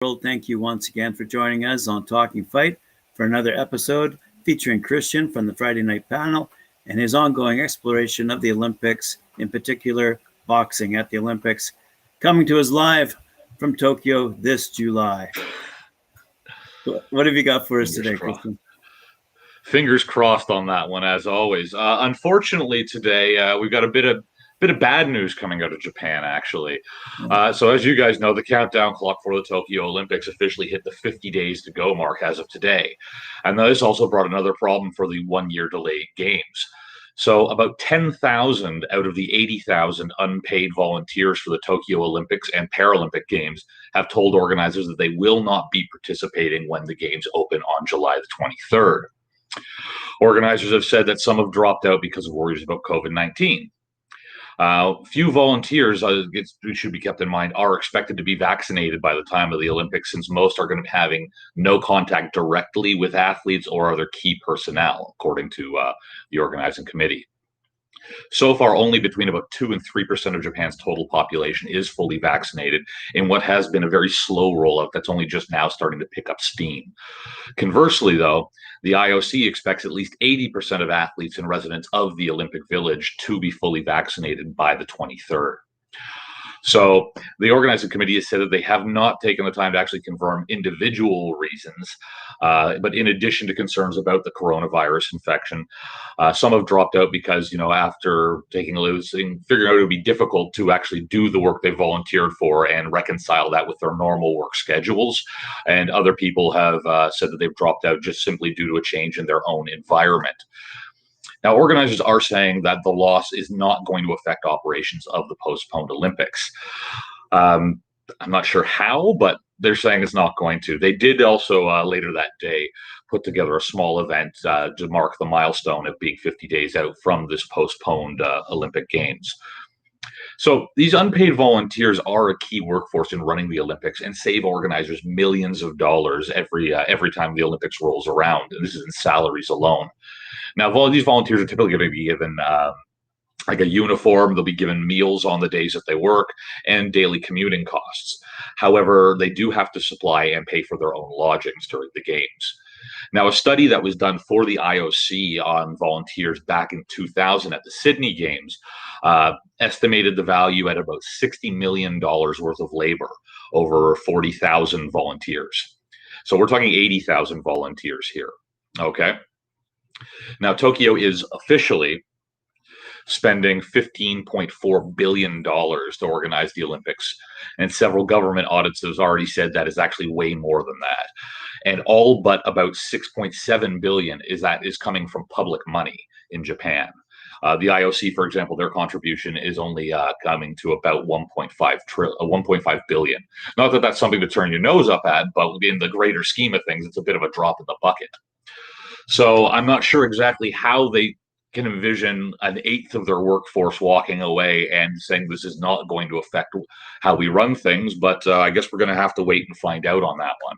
world. Thank you once again for joining us on Talking Fight for another episode featuring Christian from the Friday night panel and his ongoing exploration of the Olympics, in particular boxing at the Olympics, coming to us live from Tokyo this July. What have you got for us today, Christian? Fingers crossed on that one, as always. Unfortunately, today we've got a bit of bad news coming out of Japan, actually. So as you guys know, the countdown clock for the Tokyo Olympics officially hit the 50 days to go mark as of today. And this also brought another problem for the one-year delayed games. So about 10,000 out of the 80,000 unpaid volunteers for the Tokyo Olympics and Paralympic Games have told organizers that they will not be participating when the games open on July the 23rd. Organizers have said that some have dropped out because of worries about COVID-19. Few volunteers, it should be kept in mind, are expected to be vaccinated by the time of the Olympics, since most are going to be having no contact directly with athletes or other key personnel, according to the organizing committee. So far, only between about 2 and 3% of Japan's total population is fully vaccinated in what has been a very slow rollout that's only just now starting to pick up steam. Conversely, though, the IOC expects at least 80% of athletes and residents of the Olympic Village to be fully vaccinated by the 23rd. So the organizing committee has said that they have not taken the time to actually confirm individual reasons, but in addition to concerns about the coronavirus infection, some have dropped out because, after taking a losing, figuring out it would be difficult to actually do the work they volunteered for and reconcile that with their normal work schedules. And other people have said that they've dropped out just simply due to a change in their own environment. Now, organizers are saying that the loss is not going to affect operations of the postponed Olympics. I'm not sure how, but they're saying it's not going to. They did also later that day put together a small event to mark the milestone of being 50 days out from this postponed Olympic Games. So these unpaid volunteers are a key workforce in running the Olympics and save organizers millions of dollars every time the Olympics rolls around. And this is in salaries alone. Now, these volunteers are typically going to be given like a uniform. They'll be given meals on the days that they work and daily commuting costs. However, they do have to supply and pay for their own lodgings during the games. Now, a study that was done for the IOC on volunteers back in 2000 at the Sydney Games estimated the value at about $60 million worth of labor over 40,000 volunteers. So we're talking 80,000 volunteers here. Okay. Now, Tokyo is officially spending $15.4 billion to organize the Olympics, and several government audits have already said that is actually way more than that. And all but about $6.7 billion is coming from public money in Japan. The IOC, for example, their contribution is only coming to about 1.5 billion. Not that that's something to turn your nose up at, but in the greater scheme of things, it's a bit of a drop in the bucket. So I'm not sure exactly how they can envision an eighth of their workforce walking away and saying this is not going to affect how we run things, but I guess we're going to have to wait and find out on that one.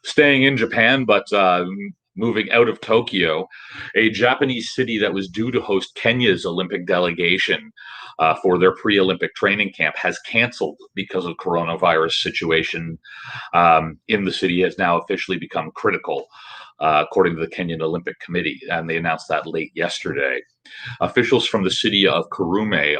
Staying in Japan, but moving out of Tokyo, a Japanese city that was due to host Kenya's Olympic delegation for their pre-Olympic training camp has canceled because of coronavirus situation in the city has now officially become critical. According to the Kenyan Olympic Committee, and they announced that late yesterday. Officials from the city of Kurume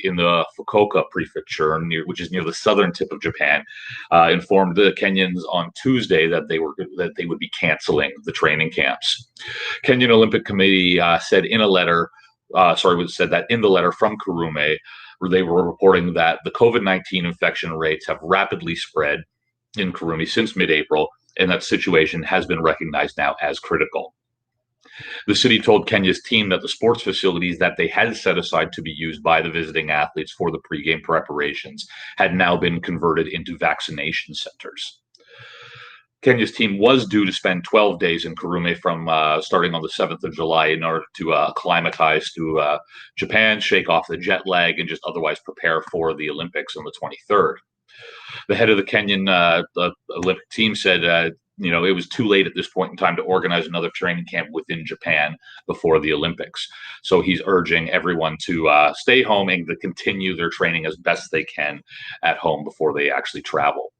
in the Fukuoka prefecture, which is near the southern tip of Japan, informed the Kenyans on Tuesday that they would be canceling the training camps. Kenyan Olympic Committee said in a letter, said that in the letter from Kurume, where they were reporting that the COVID-19 infection rates have rapidly spread in Kurume since mid-April, and that situation has been recognized now as critical. The city told Kenya's team that the sports facilities that they had set aside to be used by the visiting athletes for the pregame preparations had now been converted into vaccination centers. Kenya's team was due to spend 12 days in Kurume from starting on the 7th of July in order to acclimatize to Japan, shake off the jet lag, and just otherwise prepare for the Olympics on the 23rd. The head of the Kenyan Olympic team said, it was too late at this point in time to organize another training camp within Japan before the Olympics. So he's urging everyone to stay home and to continue their training as best they can at home before they actually travel.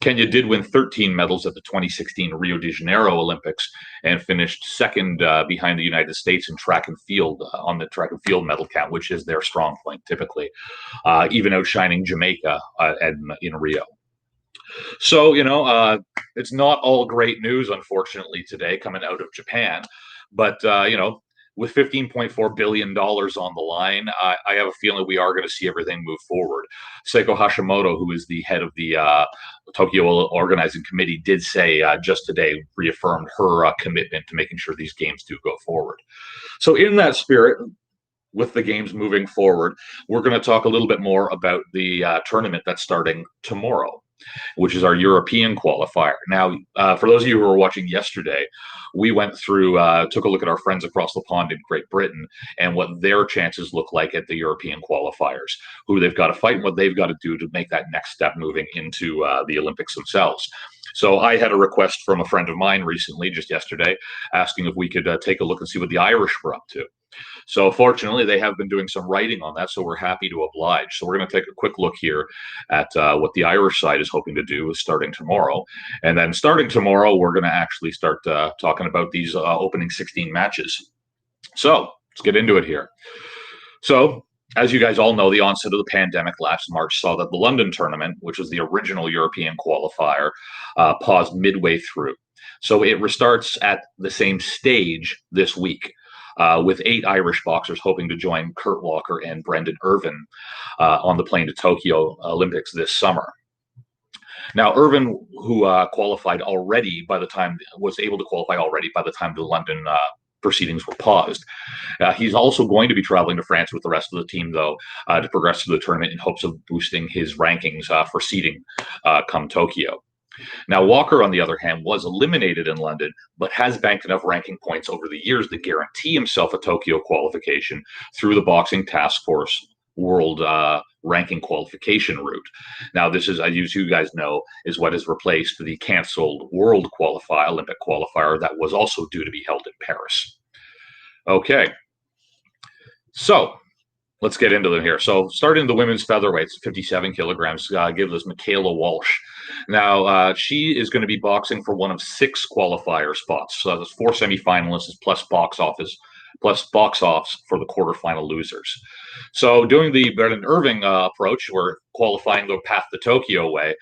Kenya did win 13 medals at the 2016 Rio de Janeiro Olympics and finished second behind the United States in track and field on the track and field medal count, which is their strong point typically, even outshining Jamaica in Rio. So, it's not all great news, unfortunately, today coming out of Japan. But, with $15.4 billion on the line, I have a feeling we are going to see everything move forward. Seiko Hashimoto, who is the head of the Tokyo Organizing Committee, did say just today, reaffirmed her commitment to making sure these games do go forward. So in that spirit, with the games moving forward, we're going to talk a little bit more about the tournament that's starting tomorrow, which is our European qualifier. Now, for those of you who were watching yesterday, we went through, took a look at our friends across the pond in Great Britain and what their chances look like at the European qualifiers, who they've got to fight and what they've got to do to make that next step moving into the Olympics themselves. So I had a request from a friend of mine recently, just yesterday, asking if we could take a look and see what the Irish were up to. So fortunately, they have been doing some writing on that, so we're happy to oblige. So we're going to take a quick look here at what the Irish side is hoping to do starting tomorrow. And then starting tomorrow, we're going to actually start talking about these opening 16 matches. So let's get into it here. So as you guys all know, the onset of the pandemic last March saw that the London tournament, which was the original European qualifier, paused midway through. So it restarts at the same stage this week. With 8 Irish boxers hoping to join Kurt Walker and Brendan Irvin on the plane to Tokyo Olympics this summer. Now, Irvin, who qualified already was able to qualify already by the time the London proceedings were paused. He's also going to be traveling to France with the rest of the team, though, to progress to the tournament in hopes of boosting his rankings for seeding come Tokyo. Now, Walker, on the other hand, was eliminated in London, but has banked enough ranking points over the years to guarantee himself a Tokyo qualification through the Boxing Task Force World Ranking Qualification route. Now, this is, as you guys know, is what has replaced the canceled World Olympic qualifier that was also due to be held in Paris. Okay, so let's get into them here. So starting the women's featherweights, 57 kilograms, gives us Michaela Walsh. Now, she is going to be boxing for one of 6 qualifier spots. So there's 4 semifinalists plus box offs for the quarterfinal losers. So doing the Brendan Irving approach, or qualifying the path to Tokyo way,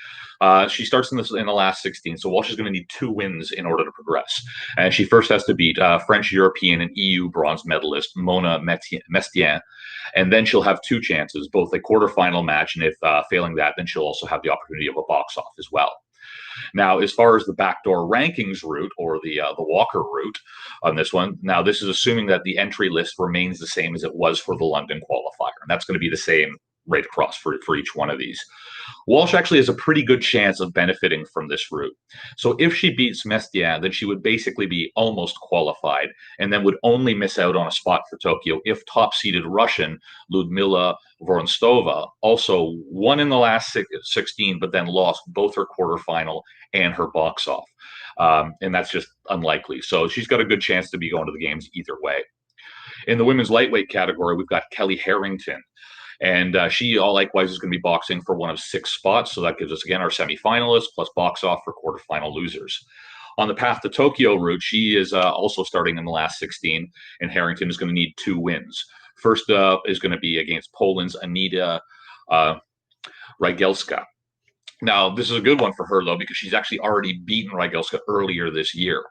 she starts in the last 16. So Walsh is going to need 2 wins in order to progress. And she first has to beat French, European, and EU bronze medalist Mona Mestienne. And then she'll have 2 chances, both a quarterfinal match, and if failing that, then she'll also have the opportunity of a box off as well. Now, as far as the backdoor rankings route, or the Walker route on this one, now this is assuming that the entry list remains the same as it was for the London qualifier, and that's going to be the same right across for each one of these. Walsh actually has a pretty good chance of benefiting from this route. So if she beats Mestienne, then she would basically be almost qualified, and then would only miss out on a spot for Tokyo if top-seeded Russian Ludmila Vorontsova also won in the last 16, but then lost both her quarterfinal and her box off. And that's just unlikely. So she's got a good chance to be going to the games either way. In the women's lightweight category, we've got Kelly Harrington. And she likewise is going to be boxing for one of 6 spots. So that gives us, again, our semifinalists plus box off for quarterfinal losers. On the path to Tokyo route, she is also starting in the last 16, and Harrington is going to need 2 wins. First up is going to be against Poland's Anita Rygelska. Now, this is a good one for her, though, because she's actually already beaten Rygelska earlier this year.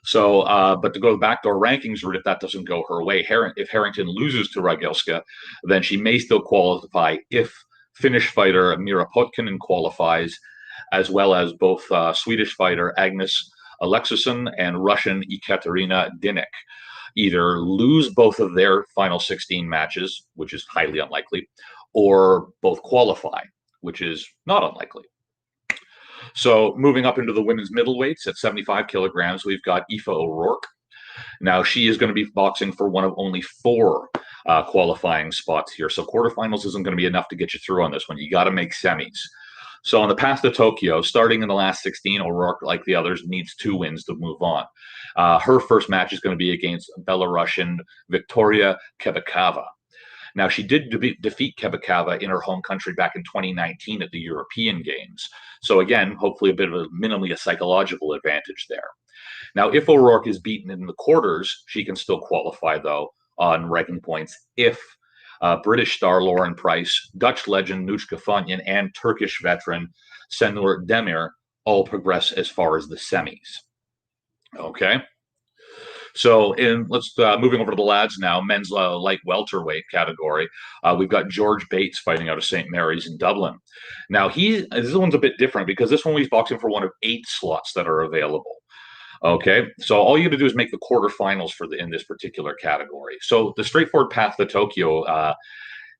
So, but to go the backdoor rankings route, if that doesn't go her way, if Harrington loses to Rygelska, then she may still qualify if Finnish fighter Mira Potkinen qualifies, as well as both Swedish fighter Agnes Alexisson and Russian Ekaterina Dinik either lose both of their final 16 matches, which is highly unlikely, or both qualify, which is not unlikely. So moving up into the women's middleweights at 75 kilograms, we've got Aoife O'Rourke. Now, she is going to be boxing for one of only 4 qualifying spots here. So quarterfinals isn't going to be enough to get you through on this one. You got to make semis. So on the path to Tokyo, starting in the last 16, O'Rourke, like the others, needs 2 wins to move on. Her first match is going to be against Belarusian Victoria Kebakova. Now, she did defeat Kebakava in her home country back in 2019 at the European Games. So again, hopefully a bit of minimally a psychological advantage there. Now, if O'Rourke is beaten in the quarters, she can still qualify, though, on ranking points if British star Lauren Price, Dutch legend Nushka Fanyan, and Turkish veteran Senur Demir all progress as far as the semis. Okay. So, let's moving over to the lads now, men's light welterweight category. We've got George Bates fighting out of St. Mary's in Dublin. Now, this one's a bit different because this one he's boxing for one of 8 slots that are available. Okay, so all you have to do is make the quarterfinals in this particular category. So the straightforward path to Tokyo,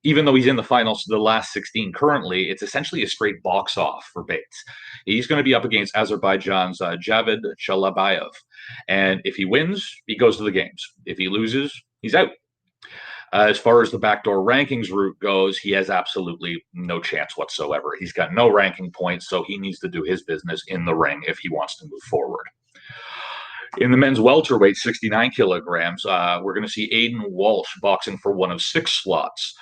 even though he's in the finals, the last 16 currently, it's essentially a straight box off for Bates. He's going to be up against Azerbaijan's Javed Chalabayev. And if he wins, he goes to the games. If he loses, he's out. As far as the backdoor rankings route goes, he has absolutely no chance whatsoever. He's got no ranking points, so he needs to do his business in the ring if he wants to move forward. In the men's welterweight, 69 kilograms, we're going to see Aidan Walsh boxing for one of 6 slots.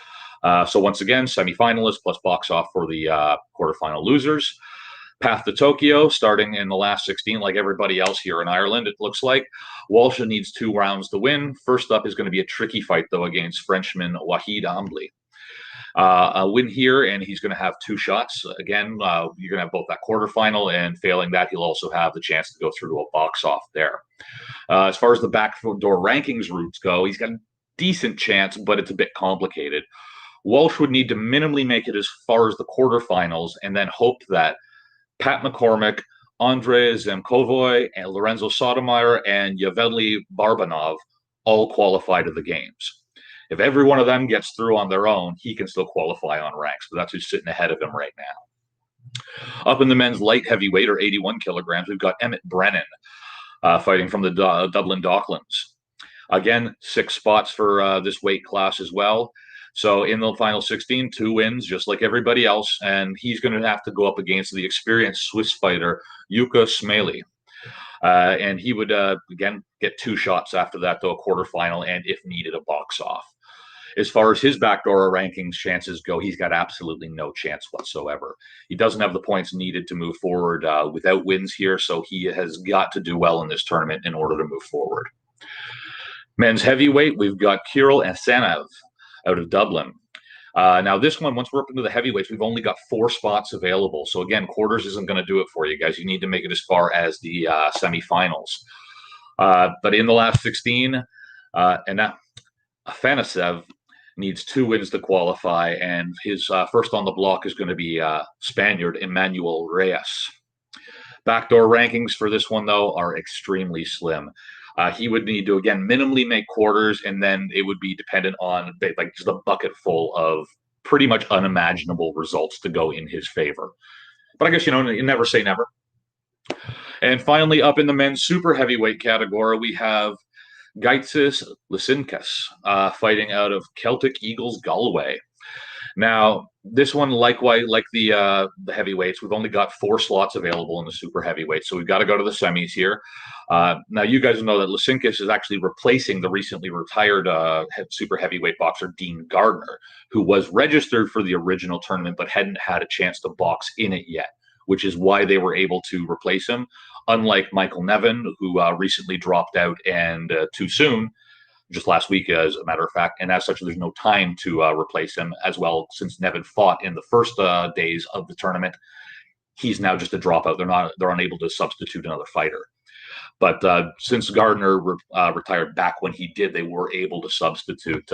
So once again, semifinalists plus box off for the quarterfinal losers. Path to Tokyo, starting in the last 16, like everybody else here in Ireland, it looks like. Walsh needs 2 rounds to win. First up is going to be a tricky fight, though, against Frenchman Wahid Ambli. A win here, and he's going to have 2 shots. Again, you're going to have both that quarterfinal, and failing that, he'll also have the chance to go through to a box off there. As far as the backdoor rankings routes go, he's got a decent chance, but it's a bit complicated. Walsh would need to minimally make it as far as the quarterfinals, and then hope that Pat McCormick, Andrei Zemkovoy, and Lorenzo Sotomayor, and Yevgeny Barbanov all qualify to the games. If every one of them gets through on their own, he can still qualify on ranks, but that's who's sitting ahead of him right now. Up in the men's light heavyweight, or 81 kilograms, we've got Emmett Brennan fighting from the Dublin Docklands. Again, 6 spots for this weight class as well. So in the final 16, 2 wins, just like everybody else, and he's going to have to go up against the experienced Swiss fighter, Yuka Smiley. And he would, again, get 2 shots after that, though, a quarterfinal, and if needed, a box off. As far as his backdoor rankings chances go, he's got absolutely no chance whatsoever. He doesn't have the points needed to move forward without wins here, so he has got to do well in this tournament in order to move forward. Men's heavyweight, we've got Kirill Asenav out of Dublin. Now, this one, once we're up into the heavyweights, we've only got 4 spots available. So, again, quarters isn't going to do it for you guys. You need to make it as far as the semifinals. But in the last 16, Afanasev needs 2 wins to qualify, and his first on the block is going to be Spaniard Emmanuel Reyes. Backdoor rankings for this one, though, are extremely slim. He would need to, again, minimally make quarters, and then it would be dependent on like just a bucket full of pretty much unimaginable results to go in his favor. But I guess, you never say never. And finally, up in the men's super heavyweight category, we have Gaitsis Lysinkas fighting out of Celtic Eagles Galway. Now, this one, likewise, like the heavyweights, we've only got 4 slots available in the super heavyweight, so we've got to go to the semis here. Now, you guys know that Lysinkas is actually replacing the recently retired super heavyweight boxer Dean Gardner, who was registered for the original tournament but hadn't had a chance to box in it yet, which is why they were able to replace him, unlike Michael Nevin, who recently dropped out and too soon, just last week, as a matter of fact, and as such, there's no time to replace him as well. Since Nevin fought in the first days of the tournament, he's now just a dropout. They're unable to substitute another fighter. But since Gardner retired back when he did, they were able to substitute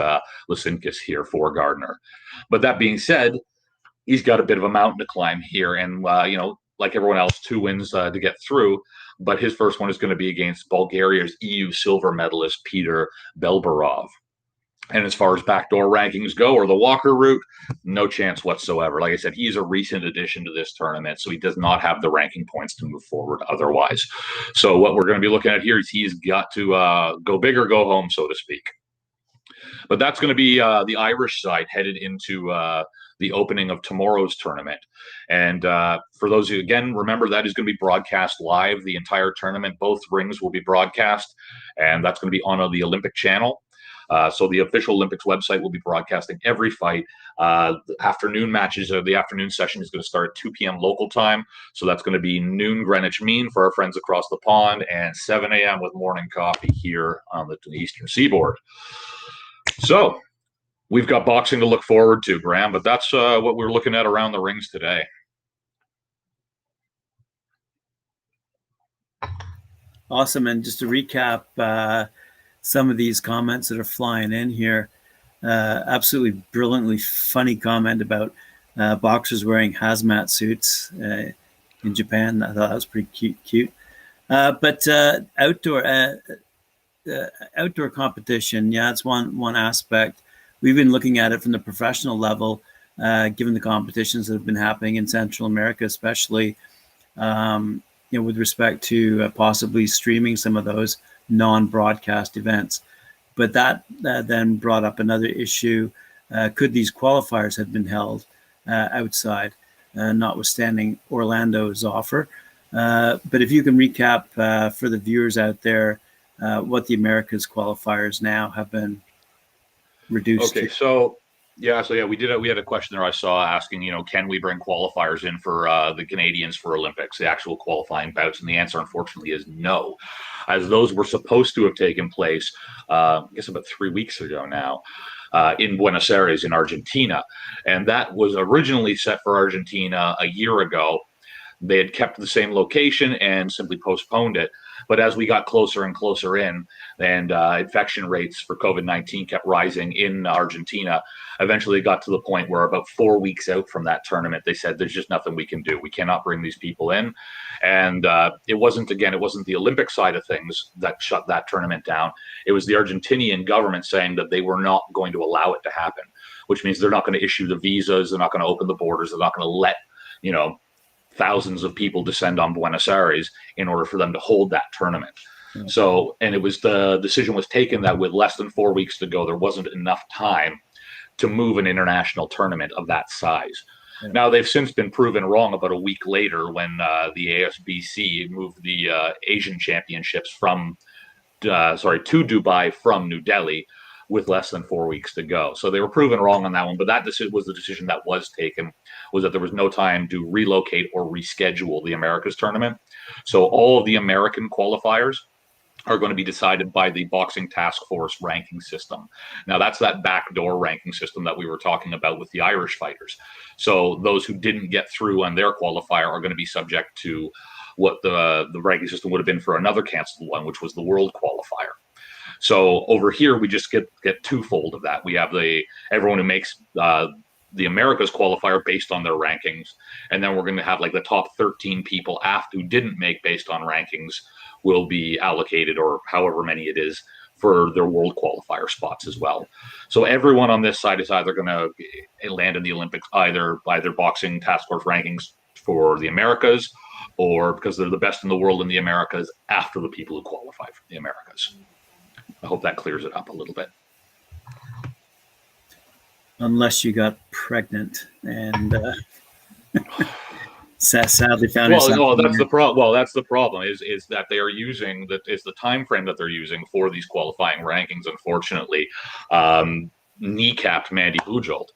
Lysinkas here for Gardner. But that being said, he's got a bit of a mountain to climb here, and like everyone else, 2 wins to get through. But his first one is going to be against Bulgaria's EU silver medalist, Peter Belbarov. And as far as backdoor rankings go, or the Walker route, no chance whatsoever. Like I said, he's a recent addition to this tournament, so he does not have the ranking points to move forward otherwise. So what we're going to be looking at here is he's got to go big or go home, so to speak. But that's going to be the Irish side headed into the opening of tomorrow's tournament. And for those who, again, remember, that is going to be broadcast live, the entire tournament. Both rings will be broadcast, and that's going to be on the Olympic channel. So the official Olympics website will be broadcasting every fight. The afternoon matches, or the afternoon session is going to start at 2 p.m. local time. So that's going to be noon Greenwich Mean for our friends across the pond, and 7 a.m. with morning coffee here on the Eastern Seaboard. So we've got boxing to look forward to, Graham, but that's what we're looking at around the rings today. Awesome. And just to recap some of these comments that are flying in here, absolutely brilliantly funny comment about boxers wearing hazmat suits in Japan. I thought that was pretty cute. But outdoor competition, yeah, it's one aspect. We've been looking at it from the professional level, given the competitions that have been happening in Central America, especially. With respect to possibly streaming some of those non-broadcast events. But that then brought up another issue. Could these qualifiers have been held outside, notwithstanding Orlando's offer? But if you can recap for the viewers out there what the Americas qualifiers now have been reduced to. So we had a question there I saw asking, can we bring qualifiers in for the Canadians for Olympics, the actual qualifying bouts? And the answer, unfortunately, is no, as those were supposed to have taken place, I guess about 3 weeks ago now, in Buenos Aires in Argentina. And that was originally set for Argentina a year ago. They had kept the same location and simply postponed it. But as we got closer and closer in, and infection rates for COVID-19 kept rising in Argentina, eventually it got to the point where about 4 weeks out from that tournament, they said, there's just nothing we can do. We cannot bring these people in. And it wasn't the Olympic side of things that shut that tournament down. It was the Argentinian government saying that they were not going to allow it to happen, which means they're not going to issue the visas. They're not going to open the borders. They're not going to let, thousands of people descend on Buenos Aires in order for them to hold that tournament. Mm-hmm. So, and the decision was taken that with less than 4 weeks to go, there wasn't enough time to move an international tournament of that size. Mm-hmm. Now, they've since been proven wrong about a week later when the ASBC moved the Asian Championships to Dubai from New Delhi with less than 4 weeks to go. So they were proven wrong on that one, but that was the decision that was taken, was that there was no time to relocate or reschedule the Americas tournament. So all of the American qualifiers are going to be decided by the Boxing Task Force ranking system. Now, that's that backdoor ranking system that we were talking about with the Irish fighters. So those who didn't get through on their qualifier are going to be subject to what the ranking system would have been for another canceled one, which was the world qualifier. So over here, we just get twofold of that. We have everyone who makes the Americas qualifier based on their rankings, and then we're going to have like the top 13 people who didn't make based on rankings will be allocated, or however many it is, for their world qualifier spots as well. So everyone on this side is either going to land in the Olympics either by their Boxing Task Force rankings for the Americas, or because they're the best in the world in the Americas after the people who qualify for the Americas. I hope that clears it up a little bit. Unless you got pregnant and sadly found yourself. Well, no, that's the problem. Well, that's the problem is that they are using the time frame that they're using for these qualifying rankings. Unfortunately, kneecapped Mandy Bujold,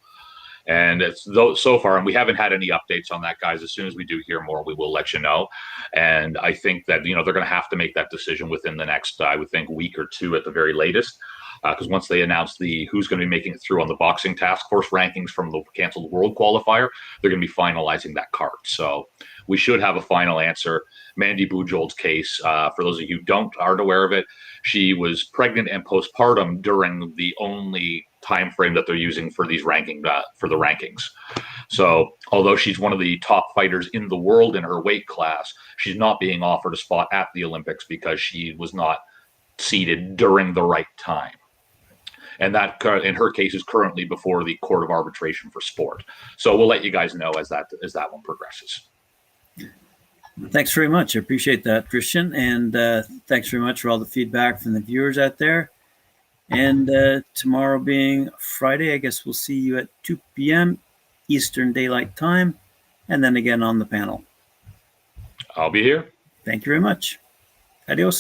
and it's so far, and we haven't had any updates on that, guys. As soon as we do hear more, we will let you know. And I think that they're going to have to make that decision within the next, I would think, week or two at the very latest. Because once they announce who's going to be making it through on the Boxing Task Force rankings from the canceled world qualifier, they're going to be finalizing that card. So we should have a final answer. Mandy Bujold's case, for those of you who aren't aware of it, she was pregnant and postpartum during the only time frame that they're using for these for the rankings. So although she's one of the top fighters in the world in her weight class, she's not being offered a spot at the Olympics because she was not seated during the right time. And that, in her case, is currently before the Court of Arbitration for Sport. So we'll let you guys know as that one progresses. Thanks very much. I appreciate that, Christian. And thanks very much for all the feedback from the viewers out there. And tomorrow being Friday, I guess we'll see you at 2 p.m. Eastern Daylight Time, and then again on the panel. I'll be here. Thank you very much. Adios.